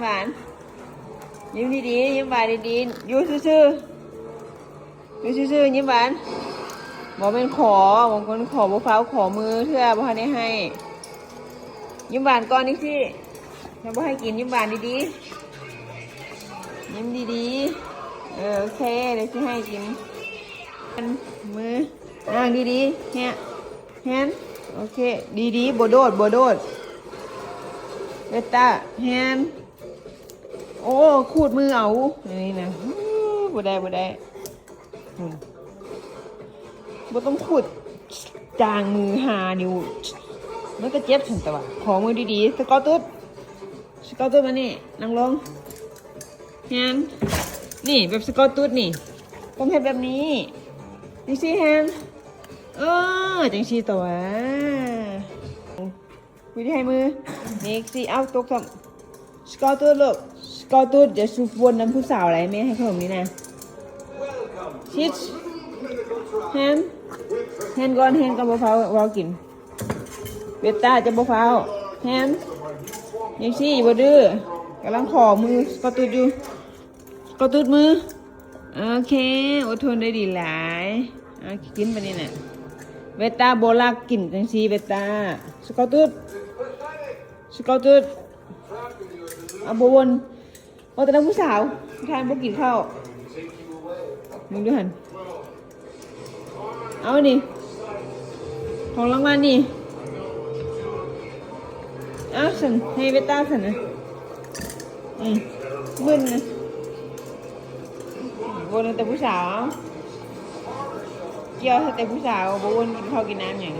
หวานยิ้มดีๆยิ้มหวานดีๆอยู่ซื่อๆอยู่ซื่อๆยิ้มหวานบอกเป็นขอบางคนขอบ่ฟ้าวขอมือเพื่อบ่ให้ให้ยิ้มหวานก่อนนี่สิยังบ่ให้กินยิ้มหวานดีๆยิ้มดีๆโอเคเดี๋ยวจะให้กินมือนั่งดีๆแฮนโอเคดีๆบ่โดดเวต้าแฮนโอ้ขูดมือเอานี่นะบ่ได้บ่ต้องขูดจางมือหานิ้วมันก็เจ็บถึงตัวขอมือดีๆสกอตตุ๊ดมานี่นั่งลงแฮนนี่แบบสกอตตุ๊ดนี่ต้องเฮ็ดแบบนี้จังซี่แฮนจังซี่ตัววิธีให้มือนี่สิเอาตกทำสกอตตุ๊ดลูกสกอตตุ๊ดจะสูบวนน้ำผู้สาวอะไรแม่ให้ขนมนี่นะชิดแฮนก่อนบ่ฟ้าวกินเวต้าจะบ่ฟ้าวแฮนยังซี่บ่ดื้อกำลังขอมือสกอตตุ๊ดอยู่สกอตตุ๊ดมือโอเคอดทนได้ดีหลายกินไปนี่น่ะเวต้าโบลักกินจังซี่เวต้าสกอตตุ๊ดเอาบ่วนแต่น้ำผู้สาวทานบ่กินข้าวมึงดูหันเอานี่ของรางวัลนี่สันให้เวต้าสันนะมึนนะวนแต่ผู้สาวเกี่ยวแต่ผู้สาวบ่วนกินข้าวกินน้ำอย่าง